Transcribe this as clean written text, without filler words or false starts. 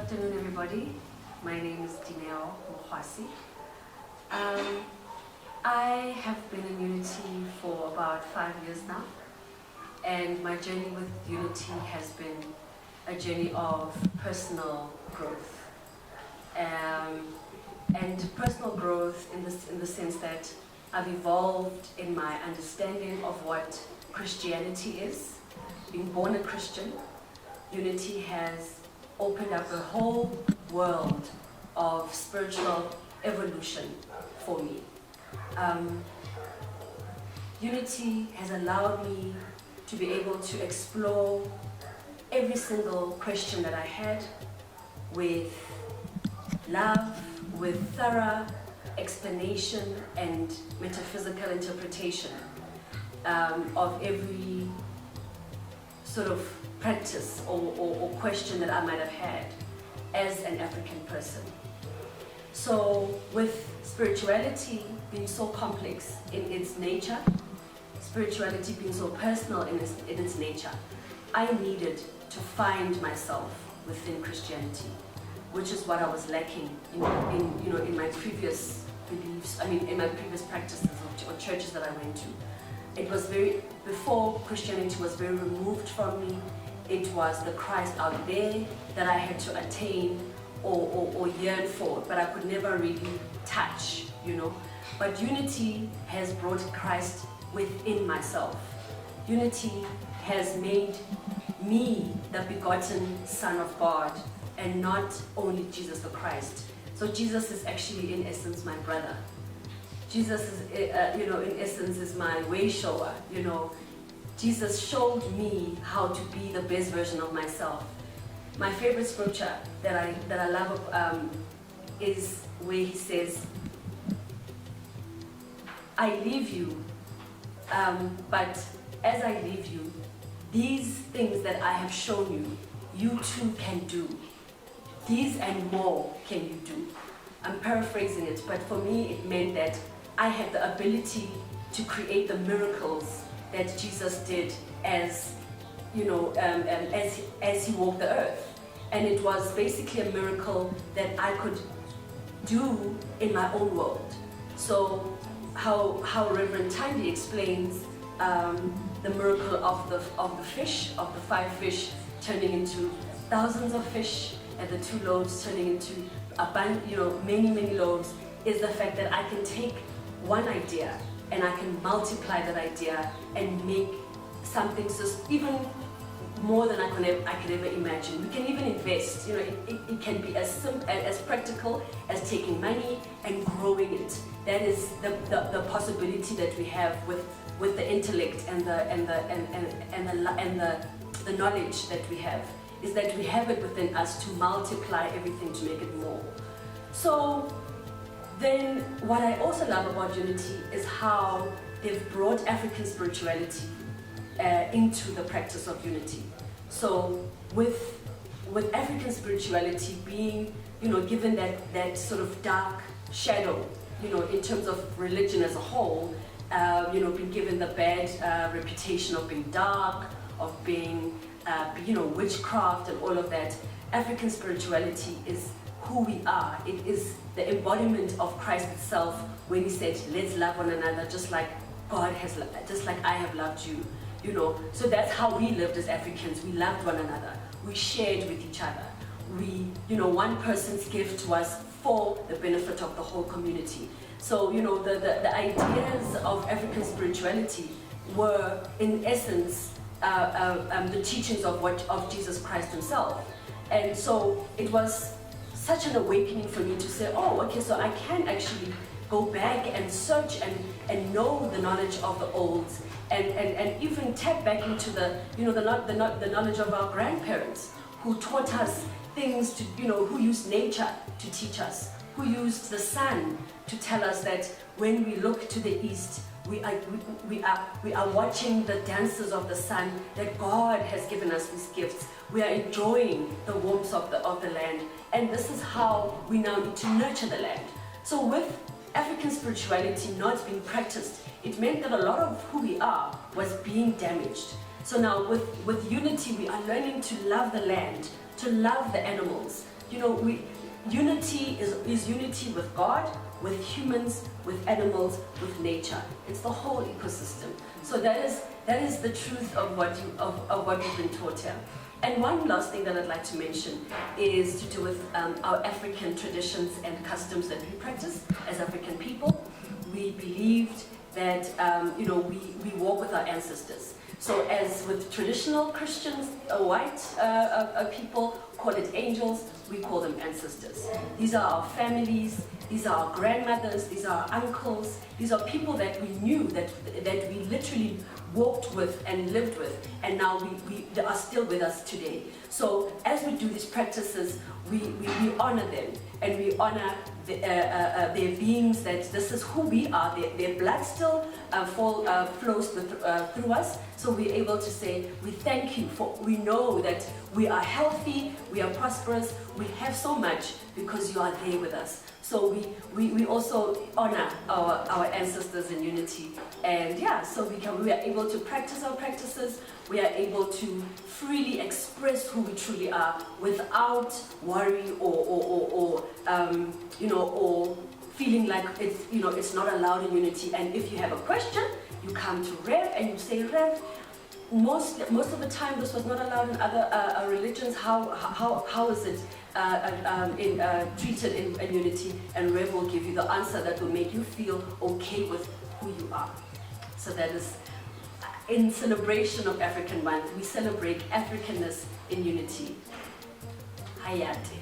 afternoon, everybody. My name is Dineo Mokgoasi. I have been in Unity for about 5 years now, and my journey with Unity has been a journey of personal growth. And personal growth in the sense that I've evolved in my understanding of what Christianity is. Being born a Christian, Unity has opened up a whole world of spiritual evolution for me. Unity has allowed me to be able to explore every single question that I had with love, with thorough explanation and metaphysical interpretation of every sort of practice or question that I might have had as an African person. So with spirituality being so complex in its nature, spirituality being so personal in its nature, I needed to find myself within Christianity, which is what I was lacking in my previous beliefs, in my previous practices or churches that I went to. It was before Christianity was very removed from me. It was the Christ out there that I had to attain or yearn for, but I could never really touch, But Unity has brought Christ within myself. Unity has made me the begotten Son of God and not only Jesus the Christ. So Jesus is actually in essence my brother. Jesus is, in essence is my way shower, Jesus showed me how to be the best version of myself. My favorite scripture that I love is where he says, I leave you, but as I leave you, these things that I have shown you, you too can do. These and more can you do. I'm paraphrasing it, but for me it meant that I had the ability to create the miracles that Jesus did as he walked the earth. And it was basically a miracle that I could do in my own world. So how Reverend Tandy explains the miracle of the fish, of the 5 fish turning into thousands of fish, and the 2 loaves turning into many loaves, is the fact that I can take one idea and I can multiply that idea and make something even more than I could ever imagine. We can even invest. It can be as simple, as practical as taking money and growing it. That is the possibility that we have with the intellect and the knowledge that we have, is that we have it within us to multiply everything to make it more. So then what I also love about Unity is how they've brought African spirituality into the practice of Unity. So with African spirituality being, given that sort of dark shadow, in terms of religion as a whole, being given the bad reputation of being dark, of being, witchcraft and all of that, African spirituality is who we are. It is the embodiment of Christ itself when he said, let's love one another just like God has, just like I have loved you. So that's how we lived as Africans. We loved one another. We shared with each other. One person's gift was for the benefit of the whole community. So, the ideas of African spirituality were, in essence, the teachings of Jesus Christ himself. And so it was such an awakening for me to say, oh, okay, so I can actually go back and search and know the knowledge of the olds, and even tap back into the knowledge of our grandparents who taught us things to, who used nature to teach us, who used the sun to tell us that when we look to the east, we are watching the dances of the sun, that God has given us these gifts. We are enjoying the warmth of the land, and this is how we now need to nurture the land. So with African spirituality not being practiced, it meant that a lot of who we are was being damaged. So now with Unity, we are learning to love the land, to love the animals, unity is unity with God, with humans, with animals, with nature. It's the whole ecosystem. So that is the truth of what you've been taught here. And one last thing that I'd like to mention is to do with our African traditions and customs that we practice as African people. We believed that we walk with our ancestors. So as with traditional Christians, white people call it angels, we call them ancestors. These are our families, these are our grandmothers, these are our uncles, these are people that we knew, that we literally walked with and lived with, and now they are still with us today. So as we do these practices, we honor them, and we honor their beings, that this is who we are. Their blood still flows through us, so we're able to say, we thank you, for we know that we are healthy, we are prosperous, we have so much because you are there with us. So we also honor our ancestors in unity. And yeah, so we are able to practice our practices, we are able to freely express who we truly are without worry or feeling like it's not allowed in unity. And if you have a question, you come to Rev and you say, Rev, most of the time this was not allowed in other religions. How is it treated in unity? And Rev will give you the answer that will make you feel okay with who you are. So that is in celebration of African Month. We celebrate Africanness in unity. Hayate.